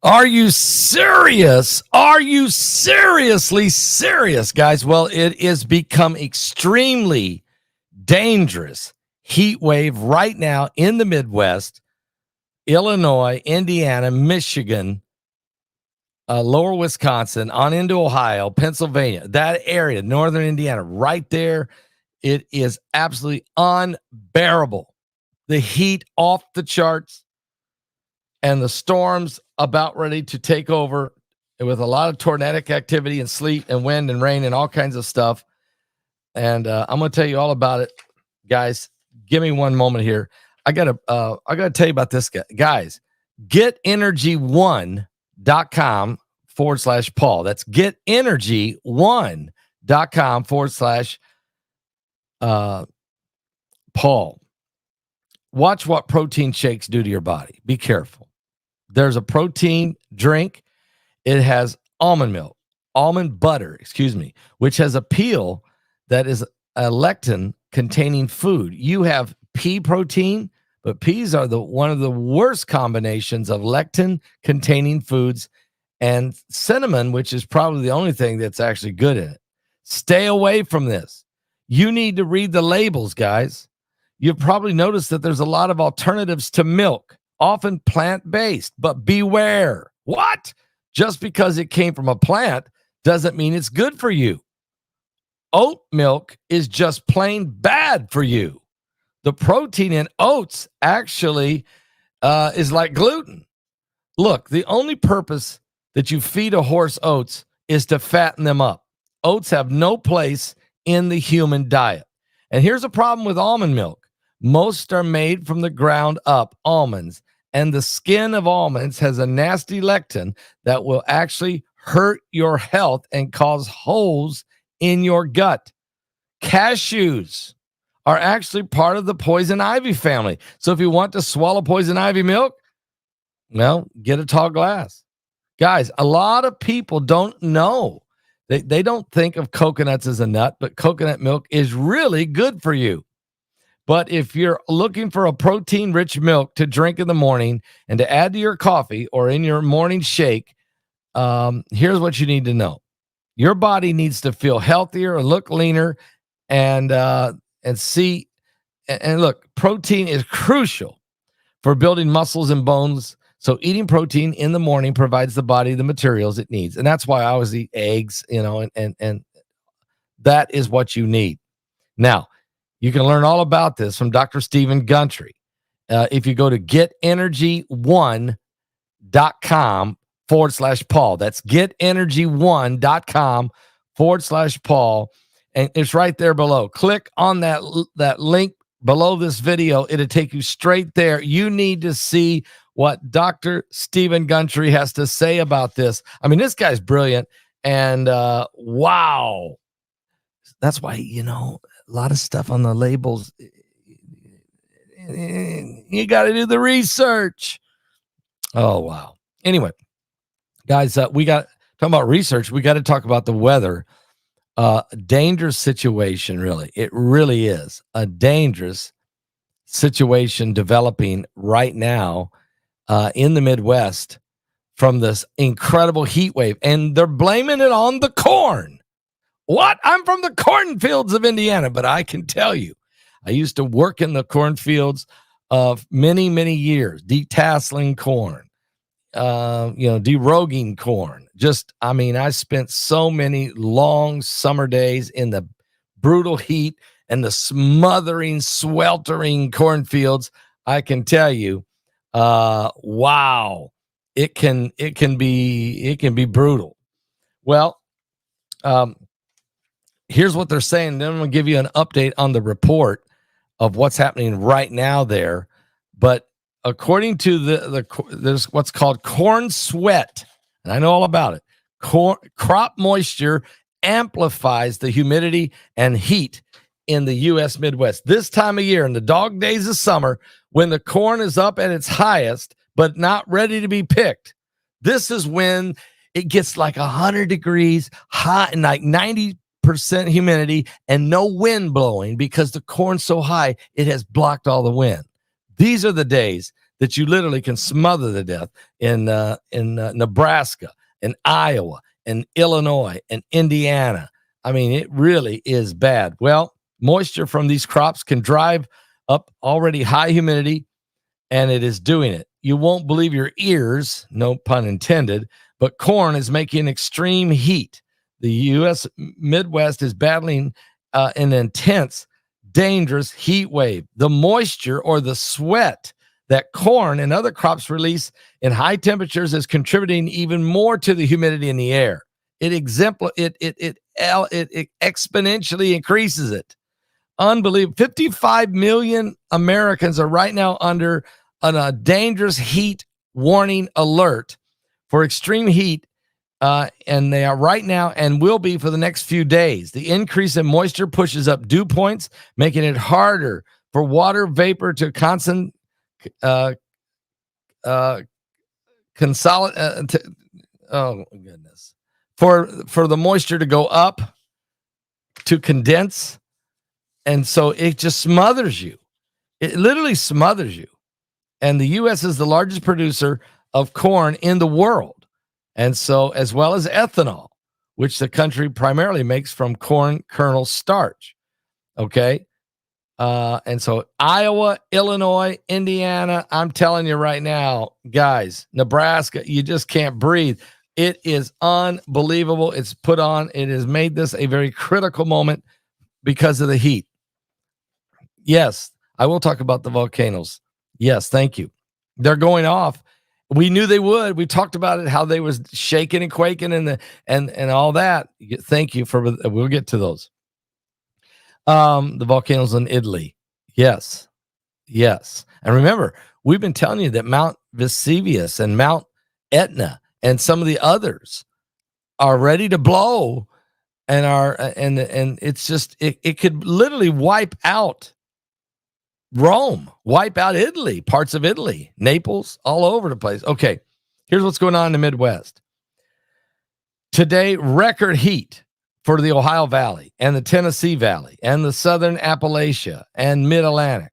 Are you serious? Are you seriously serious, guys? Well, it is become extremely dangerous heat wave right now in the Midwest, Illinois, Indiana, Michigan, lower Wisconsin, on into Ohio, Pennsylvania, that area, northern Indiana, right there. It is absolutely unbearable. The heat off the charts and the storms about ready to take over with a lot of tornadic activity and sleet and wind and rain and all kinds of stuff. And I'm going to tell you all about it, guys. Give me one moment here. I gotta tell you about this guy. Guys, getenergy1.com/Paul. That's getenergy1.com/Paul. Watch what protein shakes do to your body. Be careful. There's a protein drink. It has almond butter, which has a peel that is a lectin containing food. You have pea protein, but peas are one of the worst combinations of lectin containing foods and cinnamon, which is probably the only thing that's actually good in it. Stay away from this. You need to read the labels, guys. You've probably noticed that there's a lot of alternatives to milk, often plant-based, but beware. What? Just because it came from a plant doesn't mean it's good for you. Oat milk is just plain bad for you. The protein in oats actually is like gluten. Look, the only purpose that you feed a horse oats is to fatten them up. Oats have no place in the human diet. And here's a problem with almond milk. Most are made from the ground up almonds, and the skin of almonds has a nasty lectin that will actually hurt your health and cause holes in your gut. Cashews are actually part of the poison ivy family. So if you want to swallow poison ivy milk, well, get a tall glass. Guys, a lot of people don't know. They don't think of coconuts as a nut, but coconut milk is really good for you. But if you're looking for a protein-rich milk to drink in the morning and to add to your coffee or in your morning shake, here's what you need to know. Your body needs to feel healthier and look leaner and see. And look, protein is crucial for building muscles and bones. So eating protein in the morning provides the body the materials it needs. And that's why I always eat eggs, and that is what you need. Now, you can learn all about this from Dr. Stephen Gundry. If you go to getenergy1.com/Paul, that's getenergy1.com/Paul. And it's right there below. Click on that link below this video. It'll take you straight there. You need to see what Dr. Stephen Gundry has to say about this. I mean, this guy's brilliant. And wow. That's why, a lot of stuff on the labels, you got to do the research. Oh, wow. Anyway, guys, we got talking about research. We got to talk about the weather. Dangerous situation, really. It really is a dangerous situation developing right now in the Midwest from this incredible heat wave. And they're blaming it on the corn. What? I'm from the cornfields of Indiana, but I can tell you, I used to work in the cornfields of many, many years, detasseling corn, deroguing corn. I spent so many long summer days in the brutal heat and the smothering, sweltering cornfields. I can tell you, wow, it can be brutal. Well, here's what they're saying. Then I'm going to give you an update on the report of what's happening right now there. But according to there's what's called corn sweat, and I know all about it. Crop moisture amplifies the humidity and heat in the U.S. Midwest. This time of year, in the dog days of summer, when the corn is up at its highest, but not ready to be picked, this is when it gets like 100 degrees hot and like 90% humidity and no wind blowing because the corn's so high, it has blocked all the wind. These are the days that you literally can smother to death in Nebraska, in Iowa, in Illinois, and Indiana. I mean, it really is bad. Well, moisture from these crops can drive up already high humidity, and it is doing it. You won't believe your ears, no pun intended, but corn is making extreme heat. The U.S. Midwest is battling an intense, dangerous heat wave. The moisture or the sweat that corn and other crops release in high temperatures is contributing even more to the humidity in the air. It exponentially increases it. Unbelievable. 55 million Americans are right now under a dangerous heat warning alert for extreme heat, and they are right now and will be for the next few days. The increase in moisture pushes up dew points, making it harder for water vapor to consolidate. Oh goodness, for the moisture to go up, to condense, and so it just smothers you. It literally smothers you. And the U.S. is the largest producer of corn in the world, and so as well as ethanol, which the country primarily makes from corn kernel starch. Okay. And so Iowa, Illinois, Indiana, I'm telling you right now, guys, Nebraska, you just can't breathe. It is unbelievable. It's put on. It has made this a very critical moment because of the heat. Yes, I will talk about the volcanoes. Yes, thank you. They're going off. We knew they would. We talked about it, how they was shaking and quaking and all that. Thank you for. We'll get to those. The volcanoes in Italy. Yes. And remember, we've been telling you that Mount Vesuvius and Mount Etna and some of the others are ready to blow, and it's just it could literally wipe out Rome, wipe out Italy, parts of Italy, Naples, all over the place. Okay, here's what's going on in the Midwest. Today, record heat for the Ohio Valley and the Tennessee Valley and the Southern Appalachia and Mid-Atlantic.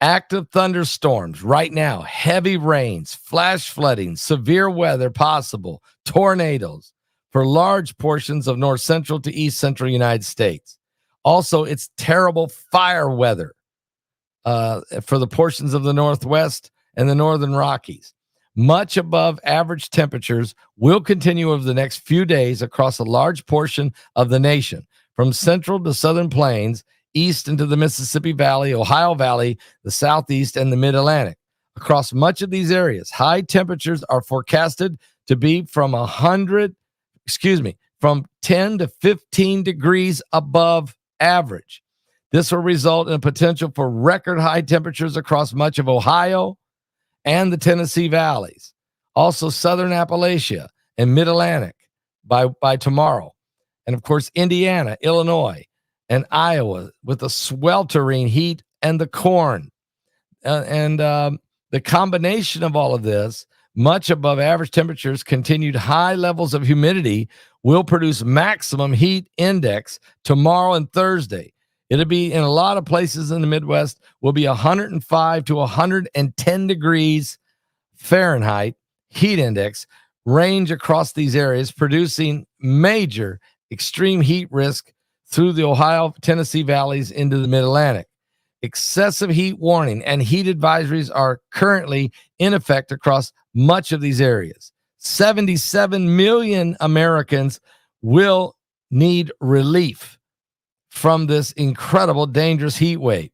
Active thunderstorms right now, heavy rains, flash flooding, severe weather possible, tornadoes for large portions of north central to east central United States. Also, it's terrible fire weather for the portions of the Northwest and the Northern Rockies. Much above average temperatures will continue over the next few days across a large portion of the nation, from central to southern plains, east into the Mississippi Valley, Ohio Valley, the Southeast, and the Mid-Atlantic. Across much of these areas, high temperatures are forecasted to be from 10 to 15 degrees above average. This will result in a potential for record high temperatures across much of Ohio and the Tennessee valleys, also southern Appalachia and Mid-Atlantic by tomorrow. And of course, Indiana, Illinois, and Iowa with the sweltering heat and the corn. The combination of all of this, much above average temperatures, continued high levels of humidity will produce maximum heat index tomorrow and Thursday. It'll be in a lot of places in the Midwest will be 105 to 110 degrees Fahrenheit heat index range across these areas, producing major extreme heat risk through the Ohio, Tennessee valleys into the Mid-Atlantic. Excessive heat warning and heat advisories are currently in effect across much of these areas. 77 million Americans will need relief from this incredible, dangerous heat wave.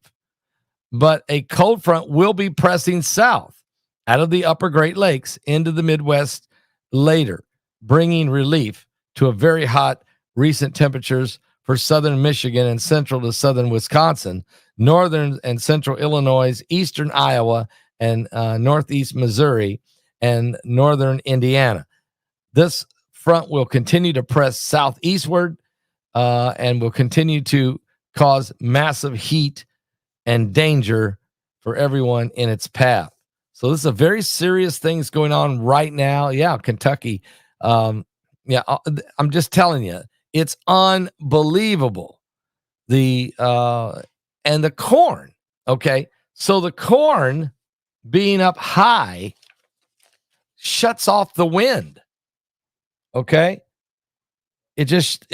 But a cold front will be pressing south out of the upper Great Lakes into the Midwest later, bringing relief to a very hot recent temperatures for southern Michigan and central to southern Wisconsin, northern and central Illinois, eastern Iowa, and northeast Missouri, and northern Indiana. This front will continue to press southeastward and will continue to cause massive heat and danger for everyone in its path. So this is a very serious thing that's going on right now. Yeah, Kentucky. I'm just telling you, it's unbelievable. And the corn. Okay, so the corn being up high shuts off the wind. Okay. It just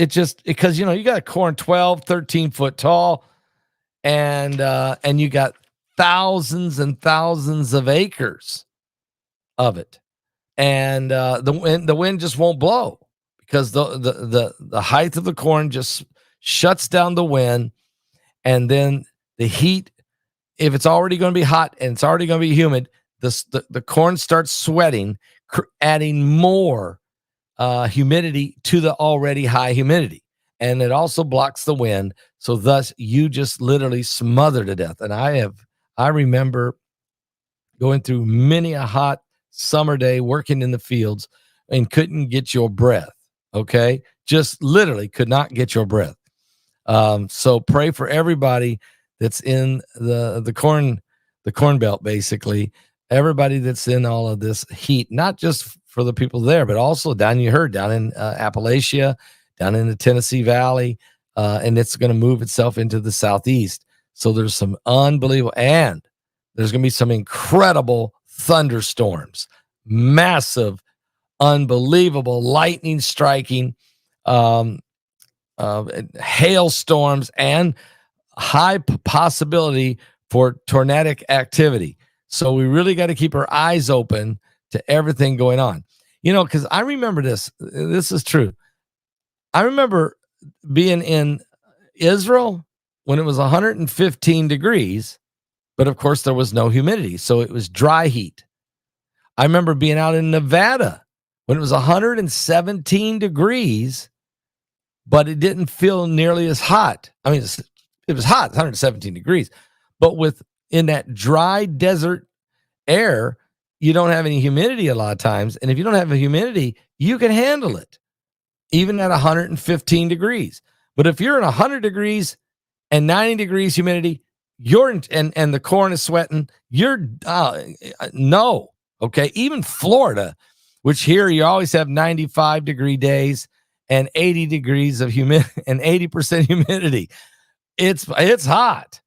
because you got a corn 12, 13 foot tall, and you got thousands and thousands of acres of it. And the wind just won't blow because the height of the corn just shuts down the wind, and then the heat, if it's already going to be hot and it's already going to be humid, the corn starts sweating, adding more humidity to the already high humidity, and it also blocks the wind. So thus you just literally smother to death. And I remember going through many a hot summer day working in the fields and couldn't get your breath. Okay. Just literally could not get your breath. So pray for everybody that's in the corn belt, basically everybody that's in all of this heat, not just for the people there, but also down in Appalachia, down in the Tennessee Valley, and it's going to move itself into the southeast. So there's some unbelievable, and there's going to be some incredible thunderstorms, massive, unbelievable lightning striking, hailstorms, and high possibility for tornadic activity. So we really got to keep our eyes open to everything going on. Because I remember this is true. I remember being in Israel when it was 115 degrees, but of course there was no humidity. So it was dry heat. I remember being out in Nevada when it was 117 degrees, but it didn't feel nearly as hot. I mean, it was hot, 117 degrees, but in that dry desert air, you don't have any humidity a lot of times. And if you don't have a humidity, you can handle it, even at 115 degrees. But if you're in 100 degrees and 90 degrees humidity, and the corn is sweating, no. Okay. Even Florida, which here you always have 95 degree days and 80 degrees of humidity and 80% humidity. It's hot.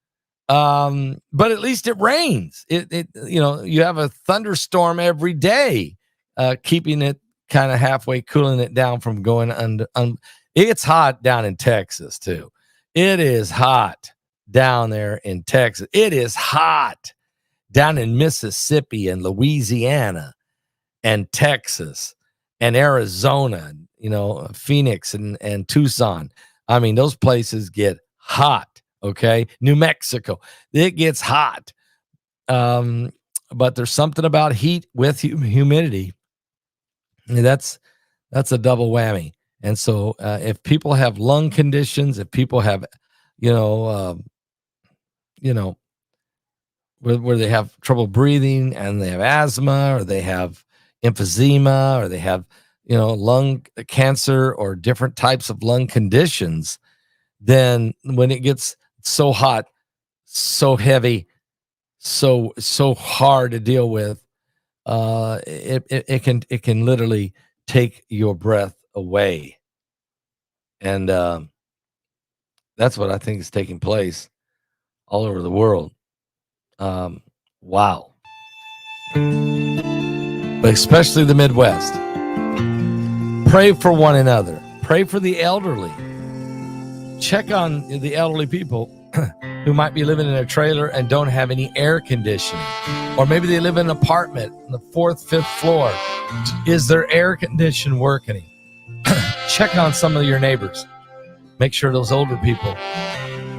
But at least it rains. You have a thunderstorm every day, keeping it kind of halfway, cooling it down from going under. It's hot down in Texas too. It is hot down there in Texas. It is hot down in Mississippi and Louisiana and Texas and Arizona, Phoenix and Tucson. I mean, those places get hot. Okay. New Mexico, it gets hot. But there's something about heat with humidity. That's a double whammy. And so, if people have lung conditions, if people have, where they have trouble breathing and they have asthma, or they have emphysema, or they have, lung cancer or different types of lung conditions, then when it gets so hot, so heavy, so hard to deal with, it can literally take your breath away. And that's what I think is taking place all over the world. Wow. But especially the Midwest. Pray for one another. Pray for the elderly. Check on the elderly people who might be living in a trailer and don't have any air conditioning. Or maybe they live in an apartment on the 4th, 5th floor. Is their air condition working? Check on some of your neighbors. Make sure those older people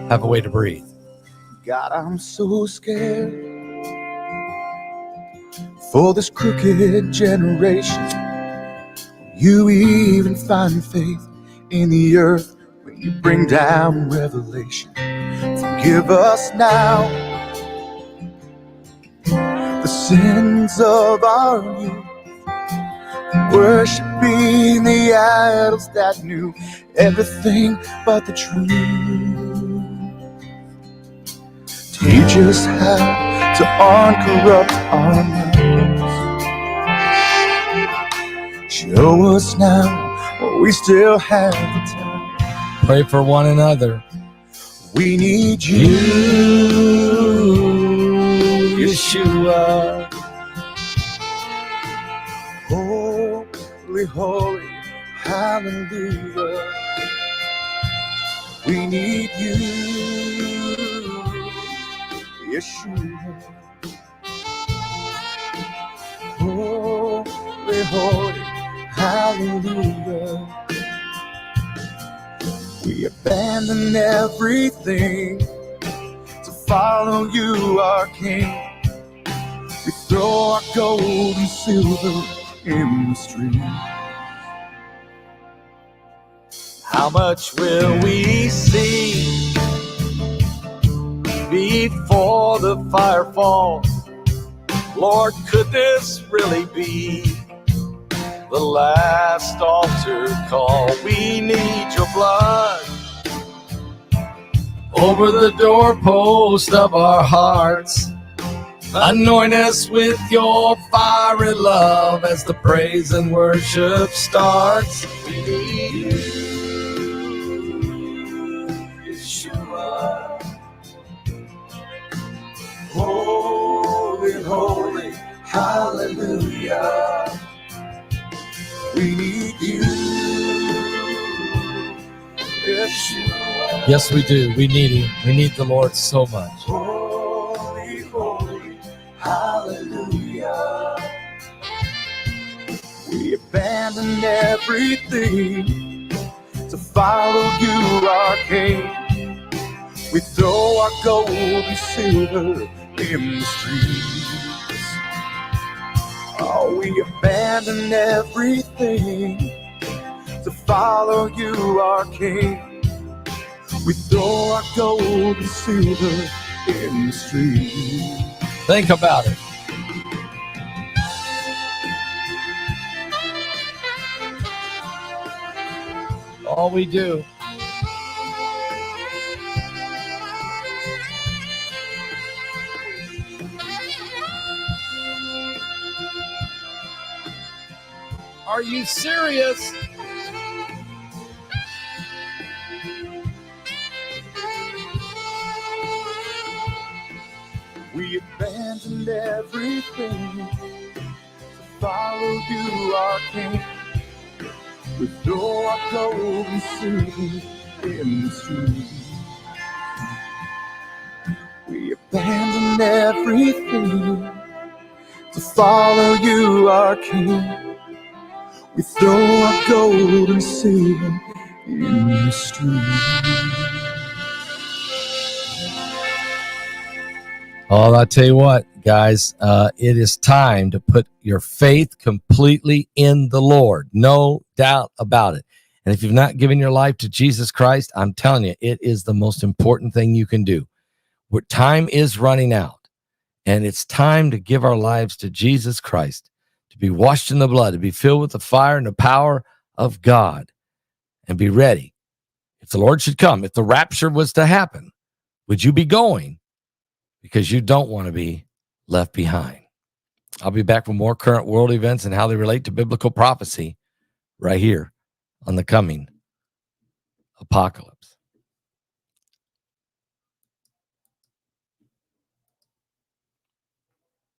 have a way to breathe. God, I'm so scared for this crooked generation. You even find faith in the earth when you bring down revelation. Forgive us now the sins of our youth, worshiping the idols that knew everything but the truth. Teach us how to uncorrupt our minds. Show us now while we still have the time. Pray for one another. We need you. Yes, Yeshua. Holy, holy, hallelujah. We need you, Yeshua. Holy, holy, hallelujah. We abandon everything to follow you, our King. We throw our gold and silver in the stream. How much will we see before the fire falls? Lord, could this really be the last altar call? We need your blood over the doorpost of our hearts. Anoint us with your fiery love as the praise and worship starts. We need you, Yeshua. Holy, holy, hallelujah. We need you, Yeshua. Yes, we do. We need him. We need the Lord so much. Holy, holy, hallelujah. We abandon everything to follow you, our King. We throw our gold and silver in the streets. Oh, we abandon everything to follow you, our King. We throw our gold and silver in the streets. Think about it. All we do. Are you serious? We abandoned everything to follow you, our King. We throw our gold and silver in the street. We abandoned everything to follow you, our King. We throw our gold and silver in the street. Oh, I tell you what, guys, it is time to put your faith completely in the Lord. No doubt about it. And if you've not given your life to Jesus Christ, I'm telling you, it is the most important thing you can do. Time is running out, and it's time to give our lives to Jesus Christ, to be washed in the blood, to be filled with the fire and the power of God, and be ready. If the Lord should come, if the rapture was to happen, would you be going? Because you don't want to be left behind. I'll be back with more current world events and how they relate to biblical prophecy right here on the coming apocalypse.